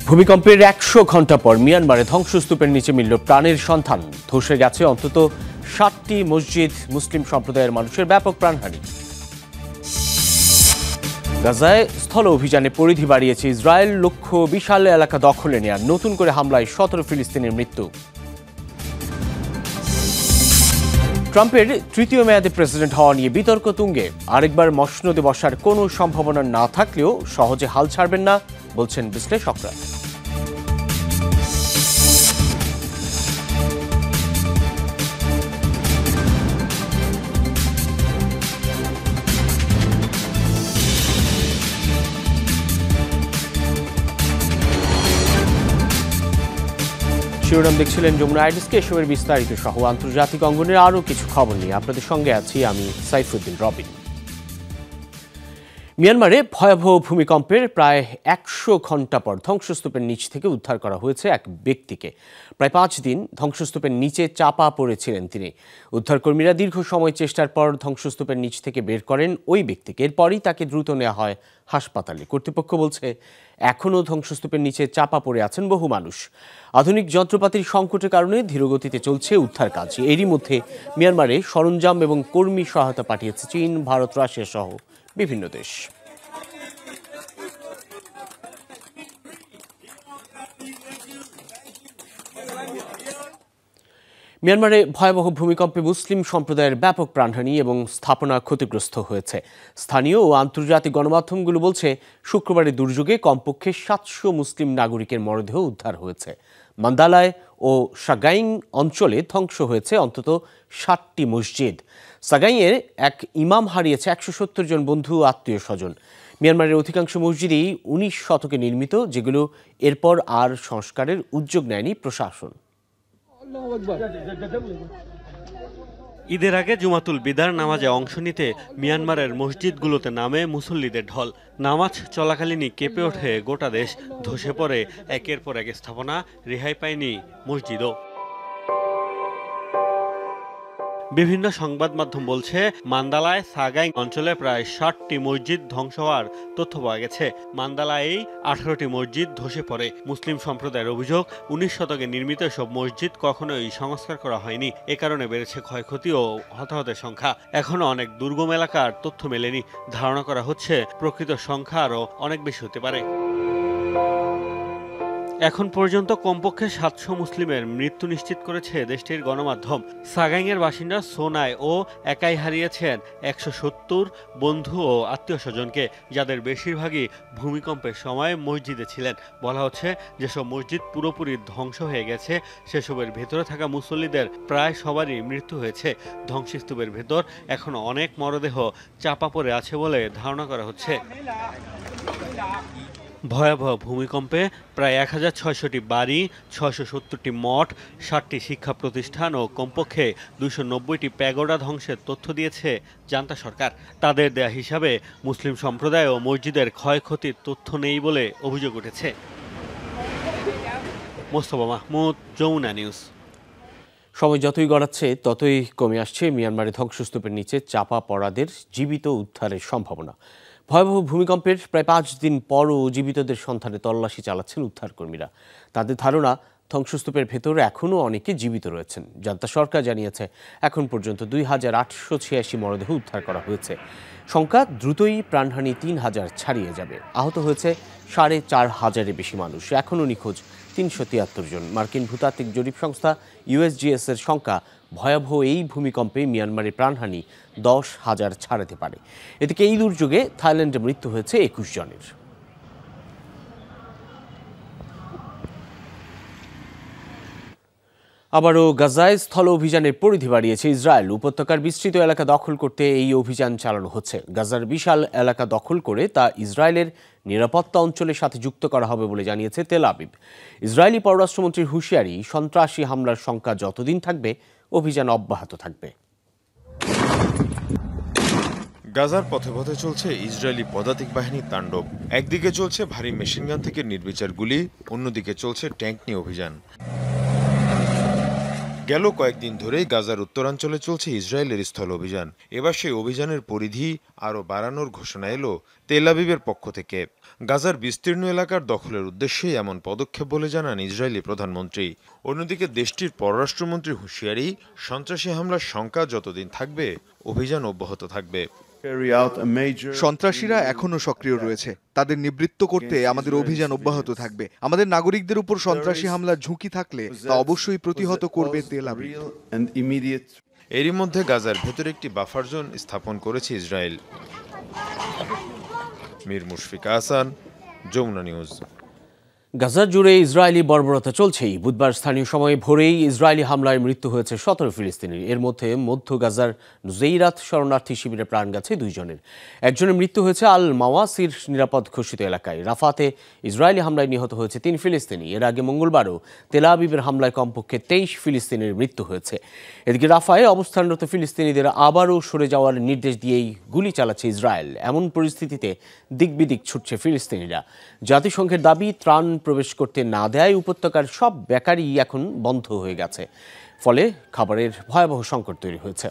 ভূমিকম্পের ১০০ ঘণ্টা পর মিয়ানমারে ধ্বংসস্তূপের নিচে মিলল প্রাণের সন্ধান। ধসে গেছে অন্তত ৭টি মসজিদ। মুসলিম সম্প্রদায়ের মানুষের ব্যাপক প্রাণহানি। গাজায় স্থল অভিযানে পরিধি বাড়িয়েছে ইসরায়েল। লক্ষ্য বিশাল এলাকা দখলে নেয়ার। নতুন করে হামলায় ১৭ ফিলিস্তিনের মৃত্যু। ট্রাম্পের তৃতীয় মেয়াদে প্রেসিডেন্ট হওয়া নিয়ে বিতর্ক তুঙ্গে। আরেকবার মসনদে বসার কোনো সম্ভাবনা না থাকলেও সহজে হাল ছাড়বেন না বলছেন বিশ্লেষকরা। শিরোনাম দেখছিলেন যমুনা আইডিসকে। এসবের বিস্তারিত সহ আন্তর্জাতিক অঙ্গনের আরও কিছু খবর নিয়ে আপনাদের সঙ্গে আছি আমি সাইফুদ্দিন রবিন। মিয়ানমারে ভয়াবহ ভূমিকম্পের প্রায় ১০০ ঘণ্টা পর ধ্বংসস্তূপের নিচ থেকে উদ্ধার করা হয়েছে এক ব্যক্তিকে। প্রায় ৫ দিন ধ্বংসস্তূপের নিচে চাপা পড়েছিলেন তিনি। উদ্ধারকর্মীরা দীর্ঘ সময় চেষ্টার পর ধ্বংসস্তূপের নিচ থেকে বের করেন ওই ব্যক্তিকে। এরপরই তাকে দ্রুত নেওয়া হয় হাসপাতালে। কর্তৃপক্ষ বলছে এখনও ধ্বংসস্তূপের নিচে চাপা পড়ে আছেন বহু মানুষ। আধুনিক যন্ত্রপাতির সংকটের কারণে ধীরগতিতে চলছে উদ্ধার কাজ। এরই মধ্যে মিয়ানমারে সরঞ্জাম এবং কর্মী সহায়তা পাঠিয়েছে চীন, ভারত, রাশিয়া সহ বিভিন্ন দেশ। মিয়ানমারে ভয়াবহ ভূমিকম্পে মুসলিম সম্প্রদায়ের ব্যাপক প্রাণহানি এবং স্থাপনা ক্ষতিগ্রস্ত হয়েছে। স্থানীয় ও আন্তর্জাতিক গণমাধ্যমগুলো বলছে শুক্রবারের দুর্যোগে কমপক্ষে ৭০০ মুসলিম নাগরিকের মরদেহ উদ্ধার হয়েছে। মান্দালায় ও সাগাইং অঞ্চলে ধ্বংস হয়েছে অন্তত ৭টি মসজিদ। সাগাইংয়ের এক ইমাম হারিয়েছে ১৭০ জন বন্ধু ও আত্মীয় স্বজন। মিয়ানমারের অধিকাংশ মসজিদই ১৯ শতকে নির্মিত, যেগুলো এরপর আর সংস্কারের উদ্যোগ নেয়নি প্রশাসন। ঈদের আগে জুমাতুল বিদার নামাজে অংশ নিতে মিয়ানমারের মসজিদগুলোতে নামে মুসল্লিদের ঢল। নামাজ চলাকালীনই কেঁপে ওঠে গোটা দেশ। ধসে পড়ে একের পর এক স্থাপনা, রেহাই পায়নি মসজিদও। বিভিন্ন সংবাদ মাধ্যম বলছে মান্দালায় সাগাইং অঞ্চলে প্রায় ৬০টি মসজিদ ধ্বংস হওয়ার তথ্য পাওয়া গেছে। মান্দালায় ১৮টি মসজিদ ধসে পড়ে। মুসলিম সম্প্রদায়ের অভিযোগ, ১৯ শতকে নির্মিত সব মসজিদ কখনোই সংস্কার করা হয়নি। এ কারণে বেড়েছে ক্ষয়ক্ষতি ও হতাহতের সংখ্যা। এখনও অনেক দুর্গম এলাকার তথ্য মেলেনি। ধারণা করা হচ্ছে প্রকৃত সংখ্যা আরও অনেক বেশি হতে পারে। এখন পর্যন্ত কমপক্ষে ৭০০ মুসলিমের মৃত্যু নিশ্চিত করেছে দেশটির গণমাধ্যম। সাগাইংয়ের বাসিন্দা সোনাই ও একাই হারিয়েছেন ১৭০ বন্ধু ও আত্মীয় স্বজনকে, যাদের বেশিরভাগই ভূমিকম্পের সময় মসজিদে ছিলেন। বলা হচ্ছে যেসব মসজিদ পুরোপুরি ধ্বংস হয়ে গেছে সেসবের ভেতরে থাকা মুসল্লিদের প্রায় সবারই মৃত্যু হয়েছে। ধ্বংসস্তূপের ভেতর এখনও অনেক মরদেহ চাপা পড়ে আছে বলে ধারণা করা হচ্ছে। ভয়াবহ ভূমিকম্পে প্রায় ১৬০০টি বাড়ি, ৬৭০টি মঠ, ৬০টি শিক্ষা প্রতিষ্ঠান ও কমপক্ষে ২৯০টি প্যাগোডা ধ্বংসের তথ্য দিয়েছে জান্তা সরকার। তাদের দেয়া হিসাবে মুসলিম সম্প্রদায় ও মসজিদের ক্ষয়ক্ষতির তথ্য নেই বলে অভিযোগ উঠেছে। মোস্তফা মাহমুদ, যমুনা নিউজ। সময় যতই গড়াচ্ছে ততই কমে আসছে মিয়ানমারে ধ্বংসস্তূপের নিচে চাপা পড়াদের জীবিত উদ্ধারের সম্ভাবনা। ভয়াবহ ভূমিকম্পের প্রায় ৫ দিন পরও জীবিতদের সন্ধানে তল্লাশি চালাচ্ছেন উদ্ধারকর্মীরা। তাদের ধারণা ধ্বংসস্তূপের ভেতরে এখনও অনেকে জীবিত রয়েছেন। জান্তা সরকার জানিয়েছে এখন পর্যন্ত ২,৮৮৬ মরদেহ উদ্ধার করা হয়েছে। সংখ্যা দ্রুতই প্রাণহানি ৩,০০০ ছাড়িয়ে যাবে। আহত হয়েছে ৪,৫০০-এর বেশি মানুষ। এখনও নিখোঁজ ৩৭৩ জন। মার্কিন ভূতাত্ত্বিক জরিপ সংস্থা USGS-এর সংখ্যা ভয়াবহ এই ভূমিকম্পে মিয়ানমারের প্রাণহানি ১০,০০০ ছাড়াতে পারে। এদিকে এই দুর্যোগে থাইল্যান্ডে মৃত্যু হয়েছে ২১ জনের। আবারও গাজায় স্থল অভিযানের পরিধি বাড়িয়েছে ইসরায়েল। উপত্যকার বিস্তৃত এলাকা দখল করতে এই অভিযান চালানো হচ্ছে। গাজার বিশাল এলাকা দখল করে তা ইসরায়েলের নিরাপত্তা অঞ্চলের সাথে যুক্ত করা হবে বলে জানিয়েছে তেল আবিব। ইসরায়েলি পররাষ্ট্রমন্ত্রীর হুঁশিয়ারি, সন্ত্রাসী হামলার সংখ্যা যতদিন থাকবে অভিযান অব্যাহত থাকবে। গাজার পথে পথে চলছে ইসরায়েলি পদাতিক বাহিনীর তাণ্ডব। একদিকে চলছে ভারী মেশিনগান থেকে নির্বিচার গুলি, অন্যদিকে চলছে ট্যাঙ্ক নিয়ে অভিযান। গেল কয়েকদিন ধরেই গাজার উত্তরাঞ্চলে চলছে ইসরায়েলের স্থল অভিযান। এবার সেই অভিযানের পরিধি আরও বাড়ানোর ঘোষণা এলো তেল আবিবের পক্ষ থেকে। গাজার বিস্তীর্ণ এলাকার দখলের উদ্দেশ্যেই এমন পদক্ষেপ বলে জানান ইসরায়েলি প্রধানমন্ত্রী। অন্যদিকে দেশটির পররাষ্ট্রমন্ত্রী হুঁশিয়ারি, সন্ত্রাসী হামলার শঙ্কা যতদিন থাকবে অভিযান অব্যাহত থাকবে। সন্ত্রাসীরা এখনো সক্রিয় রয়েছে, তাদের নিবৃত্ত করতে আমাদের অভিযান অব্যাহত থাকবে। আমাদের নাগরিকদের উপর সন্ত্রাসী হামলার ঝুঁকি থাকলে তা অবশ্যই প্রতিহত করবে তেল আবিব। এরই মধ্যে গাজার ভেতরে একটি বাফার জোন স্থাপন করেছে ইসরায়েল। মীর মুশফিক আহসান, যমুনা নিউজ। গাজা জুড়ে ইসরায়েলি বর্বরতা চলছেই। বুধবার স্থানীয় সময়ে ভোরেই ইসরায়েলি হামলায় মৃত্যু হয়েছে 17 ফিলিস্তিনির। এর মধ্যে মধ্য গাজার নুজেইরাত শরণার্থী শিবিরে প্রাণ গেছে 2 জনের। একজনের মৃত্যু হয়েছে আল মাওয়াসির নিরাপদ ঘোষিত এলাকায়। রাফাতে ইসরায়েলি হামলায় নিহত হয়েছে 3 ফিলিস্তিনি। এর আগে মঙ্গলবারও তেল আবিবের হামলায় কমপক্ষে 23 ফিলিস্তিনির মৃত্যু হয়েছে। এদিকে রাফায় অবস্থানরত ফিলিস্তিনিদের আবারও সরে যাওয়ার নির্দেশ দিয়েই গুলি চালাচ্ছে ইসরায়েল। এমন পরিস্থিতিতে দিকবিদিক ছুটছে ফিলিস্তিনিরা। জাতিসংঘের দাবি, ত্রাণ প্রবেশ করতে না দেয় উপত্যকার সব বেকারি এখন বন্ধ হয়ে গেছে। ফলে খাবারের ভয়াবহ সংকট তৈরি হয়েছে।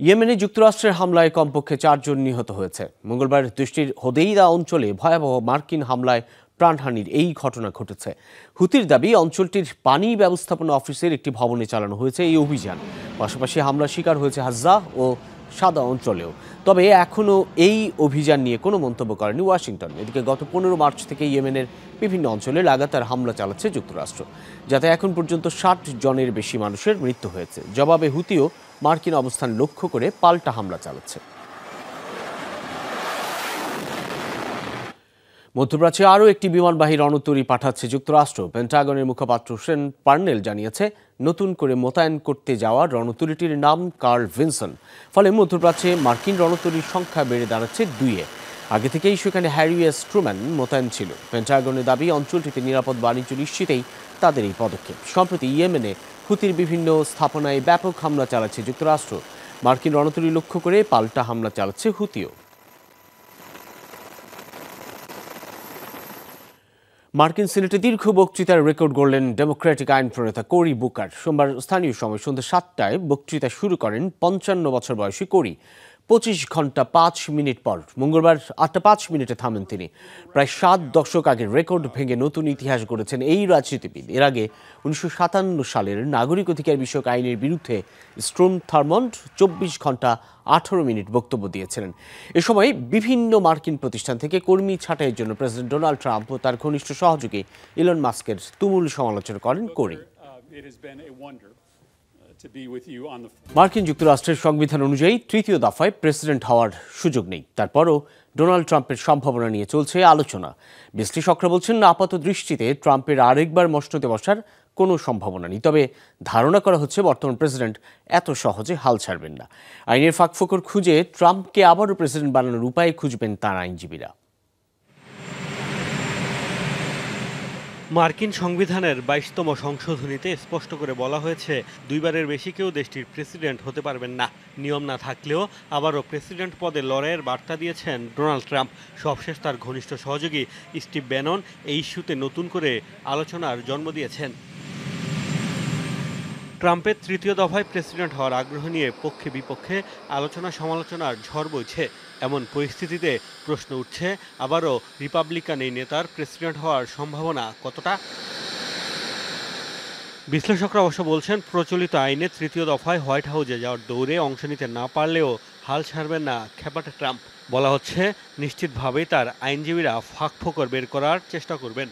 ইয়েমেনে যুক্তরাষ্ট্রের হামলায় কমপক্ষে 4 জন নিহত হয়েছে। মঙ্গলবার দেশটির হোদেইদা অঞ্চলে ভয়াবহ মার্কিন হামলায় প্রাণহানির এই ঘটনা ঘটেছে। হুতির দাবি, অঞ্চলটির পানি ব্যবস্থাপনা অফিসের একটি ভবনে চালানো হয়েছে এই অভিযান। পাশাপাশি হামলার শিকার হয়েছে হাজ্জা ও সাদা অঞ্চলেও। তবে এখনও এই অভিযান নিয়ে কোনো মন্তব্য করেনি ওয়াশিংটন। এদিকে গত 15 মার্চ থেকে ইয়েমেনের বিভিন্ন অঞ্চলে লাগাতার হামলা চালাচ্ছে যুক্তরাষ্ট্র, যাতে এখন পর্যন্ত 60 জনের বেশি মানুষের মৃত্যু হয়েছে। জবাবে হুতিও মার্কিন অবস্থান লক্ষ্য করে পাল্টা হামলা চালাচ্ছে। মধ্যপ্রাচ্যে আরও একটি বিমানবাহী রণতরী পাঠাচ্ছে যুক্তরাষ্ট্র। পেন্টাগনের মুখপাত্র শেন পার্নেল জানিয়েছে, নতুন করে মোতায়েন করতে যাওয়া রণতরীটির নাম কার্ল ভিনসন। ফলে মধ্যপ্রাচ্যে মার্কিন রণতরীর সংখ্যা বেড়ে দাঁড়াচ্ছে 2-এ। আগে থেকেই সেখানে হ্যারি এস ট্রুম্যান মোতায়েন ছিল। পেন্টাগনের দাবি, অঞ্চলটিতে নিরাপদ বাণিজ্য নিশ্চিতেই তাদের এই পদক্ষেপ। সম্প্রতি ইয়েমেনে হুতির বিভিন্ন স্থাপনায় ব্যাপক হামলা চালাচ্ছে যুক্তরাষ্ট্র। মার্কিন রণতরী লক্ষ্য করে পাল্টা হামলা চালাচ্ছে হুতিও। মার্কিন সিনেটে দীর্ঘ বক্তৃতার রেকর্ড গড়লেন ডেমোক্রেটিক আইন প্রণেতা কোরি বুকার। সোমবার স্থানীয় সময় সন্ধ্যা 7টায় বক্তৃতা শুরু করেন 55 বছর বয়সী কোরি। 25 ঘন্টা 5 মিনিট পর মঙ্গলবার 8টা 5 মিনিটে থামেন তিনি। প্রায় 7 দশক আগের রেকর্ড ভেঙে নতুন ইতিহাস গড়েছেন এই রাজনীতিবিদ। এর আগে 1957 সালের নাগরিক অধিকার বিষয়ক আইনের বিরুদ্ধে স্ট্রম থার্মন্ড 24 ঘন্টা 18 মিনিট বক্তব্য দিয়েছিলেন। এ সময় বিভিন্ন মার্কিন প্রতিষ্ঠান থেকে কর্মী ছাঁটাইয়ের জন্য প্রেসিডেন্ট ডোনাল্ড ট্রাম্প ও তার ঘনিষ্ঠ সহযোগী ইলন মাস্কের তুমুল সমালোচনা করেন কোরি। মার্কিন যুক্তরাষ্ট্রের সংবিধান অনুযায়ী 3য় দফায় প্রেসিডেন্ট হওয়ার সুযোগ নেই। তারপরও ডোনাল্ড ট্রাম্পের সম্ভাবনা নিয়ে চলছে আলোচনা। বিশ্লেষকরা বলছেন, আপাত দৃষ্টিতে ট্রাম্পের আরেকবার মসনদে বসার কোনো সম্ভাবনা নেই। তবে ধারণা করা হচ্ছে বর্তমান প্রেসিডেন্ট এত সহজে হাল ছাড়বেন না। আইনের ফাঁকফোকর খুঁজে ট্রাম্পকে আবারও প্রেসিডেন্ট বানানোর উপায় খুঁজবেন তার আইনজীবীরা। মার্কিন সংবিধানের 22তম সংশোধনীতে স্পষ্ট করে বলা হয়েছে, 2বারের বেশি কেউ দেশটির প্রেসিডেন্ট হতে পারবেন না। নিয়ম না থাকলেও আবারও প্রেসিডেন্ট পদে লড়াইয়ের বার্তা দিয়েছেন ডোনাল্ড ট্রাম্প। সবশেষ তার ঘনিষ্ঠ সহযোগী স্টিভ ব্যানন এই ইস্যুতে নতুন করে আলোচনার জন্ম দিয়েছেন। ট্রাম্পের 3য় দফায় প্রেসিডেন্ট হওয়ার আগ্রহ নিয়ে পক্ষে বিপক্ষে আলোচনা সমালোচনার ঝড় বইছে। এমন পরিস্থিতিতে প্রশ্ন উঠছে, আবারও রিপাবলিকান এই নেতার প্রেসিডেন্ট হওয়ার সম্ভাবনা কতটা? বিশ্লেষকরা অবশ্য বলছেন, প্রচলিত আইনে 3য় দফায় হোয়াইট হাউসে যাওয়ার দৌড়ে অংশ নিতে না পারলেও হাল ছাড়বেন না খেপাটে ট্রাম্প। বলা হচ্ছে, নিশ্চিতভাবেই তার আইনজীবীরা ফাঁকফোকর বের করার চেষ্টা করবেন।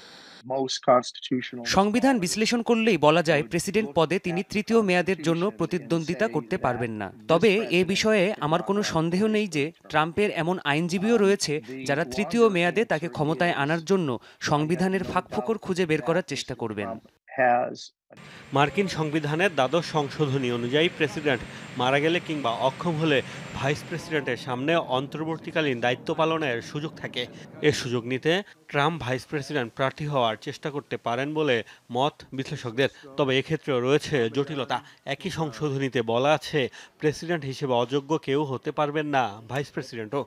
সংবিধান বিশ্লেষণ করলেই বলা যায়, প্রেসিডেন্ট পদে তিনি 3য় মেয়াদের জন্য প্রতিদ্বন্দ্বিতা করতে পারবেন না। তবে এ বিষয়ে আমার কোনো সন্দেহ নেই যে ট্রাম্পের এমন আইনজীবীও রয়েছে যারা 3য় মেয়াদে তাকে ক্ষমতায় আনার জন্য সংবিধানের ফাঁকফোকর খুঁজে বের করার চেষ্টা করবেন। মার্কিন সংবিধানের দ্বাদশ সংশোধনী অনুযায়ী প্রেসিডেন্ট মারা গেলে কিংবা অক্ষম হলে ভাইস প্রেসিডেন্টের সামনে অন্তর্বর্তীকালীন দায়িত্ব পালনের সুযোগ থাকে। এ সুযোগ নিতে ট্রাম্প ভাইস প্রেসিডেন্ট প্রার্থী হওয়ার চেষ্টা করতে পারেন বলে মত বিশ্লেষকদের। তবে এক্ষেত্রেও রয়েছে জটিলতা। একই সংশোধনীতে বলা আছে, প্রেসিডেন্ট হিসেবে অযোগ্য কেউ হতে পারবেন না ভাইস প্রেসিডেন্টও।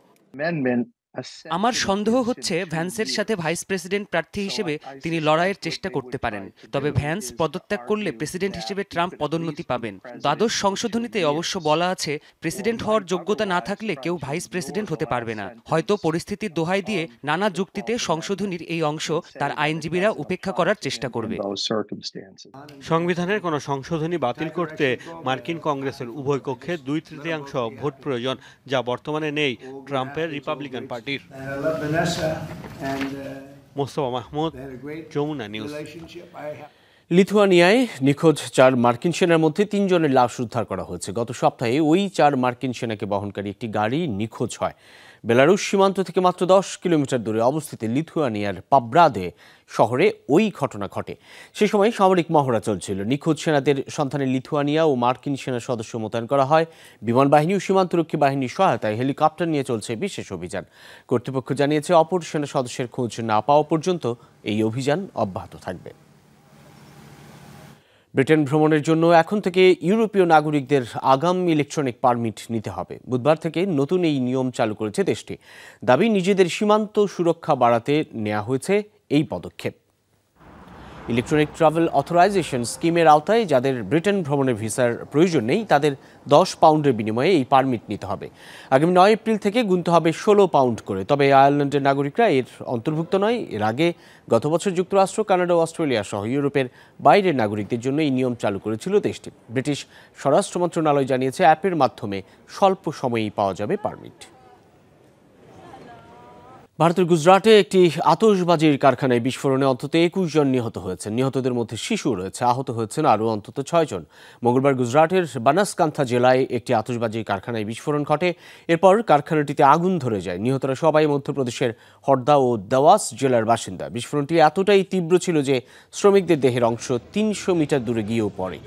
আমার সন্দেহ হচ্ছে ভ্যান্সের সাথে ভাইস প্রেসিডেন্ট প্রার্থী হিসেবে তিনি লড়াইয়ের চেষ্টা করতে পারেন। তবে ভ্যান্স পদত্যাগ করলে প্রেসিডেন্ট হিসেবে ট্রাম্প পদোন্নতি পাবেন। দ্বাদশ সংশোধনীতে অবশ্য বলা আছে প্রেসিডেন্ট হওয়ার যোগ্যতা না থাকলে কেউ ভাইস প্রেসিডেন্ট হতে পারবে না। হয়তো পরিস্থিতির দোহাই দিয়ে নানা যুক্তিতে সংশোধনীর এই অংশ তার আইনজীবীরা উপেক্ষা করার চেষ্টা করবে। সংবিধানের কোনো সংশোধনী বাতিল করতে মার্কিন কংগ্রেসের উভয় কক্ষে 2/3 ভোট প্রয়োজন, যা বর্তমানে নেই ট্রাম্পের রিপাবলিকান পার্টির। মোস্তফা মাহমুদ, যমুনা নিউজ। লিথুয়ানিয়ায় নিখোঁজ 4 মার্কিন সেনার মধ্যে 3 জনের লাশ উদ্ধার করা হয়েছে। গত সপ্তাহে ওই 4 মার্কিন সেনাকে বহনকারী একটি গাড়ি নিখোঁজ হয়। বেলারুশ সীমান্ত থেকে মাত্র 10 কিলোমিটার দূরে অবস্থিত লিথুয়ানিয়ার পাব্রাদে শহরে ওই ঘটনা ঘটে। সে সময় সামরিক মহড়া চলছিল। নিখোঁজ সেনাদের সন্ধানে লিথুয়ানিয়া ও মার্কিন সেনা সদস্য মোতায়েন করা হয়। বিমান বাহিনী ও সীমান্তরক্ষী বাহিনীর সহায়তায় হেলিকপ্টার নিয়ে চলছে বিশেষ অভিযান। কর্তৃপক্ষ জানিয়েছে অপর সেনা সদস্যের খোঁজ না পাওয়া পর্যন্ত এই অভিযান অব্যাহত থাকবে। ব্রিটেন ভ্রমণের জন্য এখন থেকে ইউরোপীয় নাগরিকদের আগাম ইলেকট্রনিক পারমিট নিতে হবে। বুধবার থেকে নতুন এই নিয়ম চালু করেছে দেশটি। দাবি, নিজেদের সীমান্ত সুরক্ষা বাড়াতে নেওয়া হয়েছে এই পদক্ষেপ। ইলেকট্রনিক ট্রাভেল অথরাইজেশন স্কিমের আওতায় যাদের ব্রিটেন ভ্রমণের ভিসার প্রয়োজন নেই তাদের 10 পাউন্ডের বিনিময়ে এই পারমিট নিতে হবে। আগামী 9 এপ্রিল থেকে গুনতে হবে 16 পাউন্ড করে। তবে আয়ারল্যান্ডের নাগরিকরা এর অন্তর্ভুক্ত নয়। এর আগে গত বছর যুক্তরাষ্ট্র, কানাডা ও অস্ট্রেলিয়া সহ ইউরোপের বাইরের নাগরিকদের জন্য এই নিয়ম চালু করেছিল দেশটি। ব্রিটিশ স্বরাষ্ট্র মন্ত্রণালয় জানিয়েছে অ্যাপের মাধ্যমে স্বল্প সময়েই পাওয়া যাবে পারমিট। ভারতের গুজরাটে একটি আতশবাজির কারখানায় বিস্ফোরণে অন্তত 21 জন নিহত হয়েছেন। নিহতদের মধ্যে শিশু রয়েছে। আহত হয়েছেন আরও অন্তত 6 জন। মঙ্গলবার গুজরাটের বানাসকান্থা জেলায় একটি আতশবাজির কারখানায় বিস্ফোরণ ঘটে। এরপর কারখানাটিতে আগুন ধরে যায়। নিহতরা সবাই মধ্যপ্রদেশের হরদা ও দেওয়াস জেলার বাসিন্দা। বিস্ফোরণটি এতটাই তীব্র ছিল যে শ্রমিকদের দেহের অংশ 300 মিটার দূরে গিয়েও পড়ে।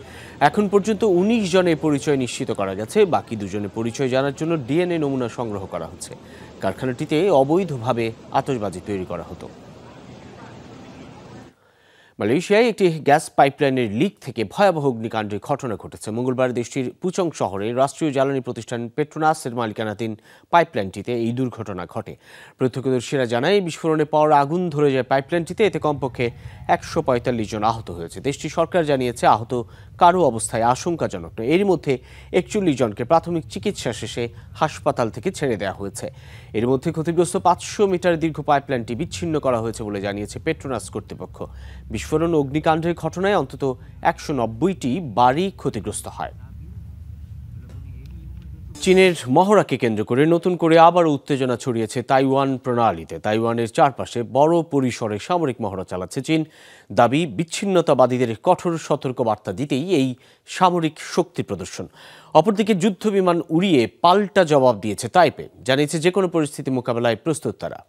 এখন পর্যন্ত 19 জনের পরিচয় নিশ্চিত করা গেছে। বাকি 2 জনের পরিচয় জানার জন্য ডিএনএ নমুনা সংগ্রহ করা হচ্ছে। কারখানাটিতে অবৈধভাবে আতশবাজি তৈরি করা হতো। মালয়েশিয়ায় একটি গ্যাস পাইপলাইনের লিক থেকে ভয়াবহ অগ্নিকাণ্ডের ঘটনা ঘটেছে। মঙ্গলবার দেশটির পুচং শহরে রাষ্ট্রীয় জ্বালানি প্রতিষ্ঠান পেট্রোনাসের মালিকানাধীন পাইপলাইনটিতে এই দুর্ঘটনা ঘটে। প্রত্যক্ষদর্শীরা জানায় বিস্ফোরণে পাওয়ার আগুন ধরে যায় পাইপলাইনটিতে। এতে কমপক্ষে 145 জন আহত হয়েছে। দেশটির সরকার জানিয়েছে আহত কারো অবস্থায় আশঙ্কাজনক নয়। এর মধ্যে 41 জনকে প্রাথমিক চিকিৎসা শেষে হাসপাতাল থেকে ছেড়ে দেওয়া হয়েছে। এর মধ্যে ক্ষতিগ্রস্ত 500 মিটার দীর্ঘ পাইপলাইনটি বিচ্ছিন্ন করা হয়েছে বলে জানিয়েছে পেট্রোনাস কর্তৃপক্ষ। বিস্ফোরণ ও অগ্নিকাণ্ডের ঘটনায় অন্তত 190টি বাড়ি ক্ষতিগ্রস্ত হয়। চীনের মহড়াকে কেন্দ্র করে নতুন করে আবারও উত্তেজনা ছড়িয়েছে তাইওয়ান প্রণালীতে। তাইওয়ানের চারপাশে বড় পরিসরে সামরিক মহড়া চালাচ্ছে চীন। দাবি, বিচ্ছিন্নতাবাদীদের কঠোর সতর্কবার্তা দিতেই এই সামরিক শক্তি প্রদর্শন। অপরদিকে যুদ্ধ বিমান উড়িয়ে পাল্টা জবাব দিয়েছে তাইপে। জানিয়েছে যে কোনো পরিস্থিতি মোকাবেলায় প্রস্তুত তারা।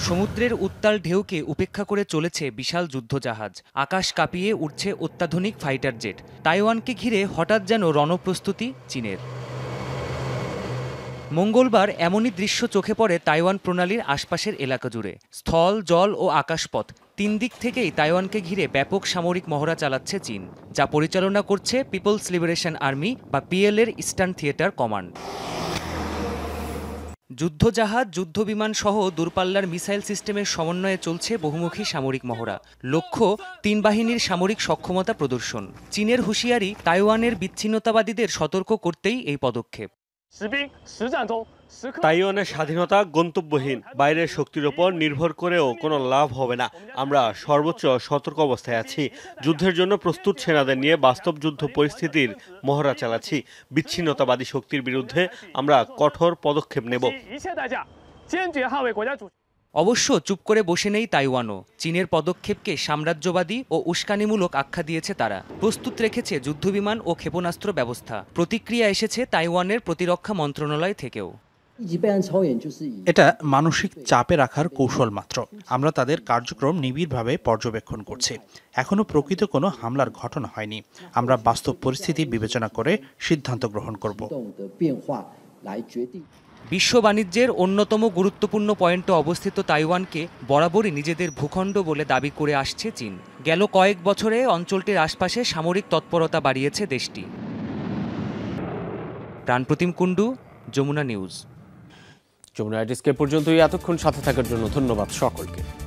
সমুদ্রের উত্তাল ঢেউকে উপেক্ষা করে চলেছে বিশাল যুদ্ধজাহাজ। আকাশ কাঁপিয়ে উঠছে অত্যাধুনিক ফাইটার জেট। তাইওয়ানকে ঘিরে হঠাৎ যেন রণপ্রস্তুতি চীনের। মঙ্গলবার এমনই দৃশ্য চোখে পড়ে তাইওয়ান প্রণালীর আশপাশের এলাকা জুড়ে। স্থল, জল ও আকাশপথ 3 দিক থেকেই তাইওয়ানকে ঘিরে ব্যাপক সামরিক মহড়া চালাচ্ছে চীন, যা পরিচালনা করছে পিপলস লিবারেশন আর্মি বা পিএল-এর ইস্টার্ন থিয়েটার কমান্ড। যুদ্ধজাহাজ, যুদ্ধবিমান সহ দূরপাল্লার মিসাইল সিস্টেমের সমন্বয়ে চলছে বহুমুখী সামরিক মহড়া। লক্ষ্য 3 বাহিনীর সামরিক সক্ষমতা প্রদর্শন। চীনের হুঁশিয়ারি, তাইওয়ানের বিচ্ছিন্নতাবাদীদের সতর্ক করতেই এই পদক্ষেপ। তাইওয়ানের স্বাধীনতা গন্তব্যহীন। বাইরের শক্তির ওপর নির্ভর করেও কোনো লাভ হবে না। আমরা সর্বোচ্চ সতর্ক অবস্থায় আছি। যুদ্ধের জন্য প্রস্তুত সেনাদের নিয়ে বাস্তব যুদ্ধ পরিস্থিতির মহড়া চালাচ্ছি। বিচ্ছিন্নতাবাদী শক্তির বিরুদ্ধে আমরা কঠোর পদক্ষেপ নেব। অবশ্য চুপ করে বসে নেই তাইওয়ানও। চীনের পদক্ষেপকে সাম্রাজ্যবাদী ও উস্কানিমূলক আখ্যা দিয়েছে তারা। প্রস্তুত রেখেছে যুদ্ধবিমান ও ক্ষেপণাস্ত্র ব্যবস্থা। প্রতিক্রিয়া এসেছে তাইওয়ানের প্রতিরক্ষা মন্ত্রণালয় থেকেও। এটা মানসিক চাপে রাখার কৌশল মাত্র। আমরা তাদের কার্যক্রম নিবিড়ভাবে পর্যবেক্ষণ করছি। এখনো প্রকৃত কোনো হামলার ঘটনা হয়নি। আমরা বাস্তব পরিস্থিতি বিবেচনা করে সিদ্ধান্ত গ্রহণ করব। বিশ্ব বাণিজ্যের অন্যতম গুরুত্বপূর্ণ পয়েন্টে অবস্থিত তাইওয়ানকে বরাবরই নিজেদের ভূখণ্ড বলে দাবি করে আসছে চীন। গেল কয়েক বছরে অঞ্চলটির আশপাশে সামরিক তৎপরতা বাড়িয়েছে দেশটি। প্রাণপ্রতিম কুণ্ডু, যমুনা নিউজ। যমুনা ডেস্ক পর্যন্তই এতক্ষণ সাথে থাকার জন্য ধন্যবাদ সকলকে।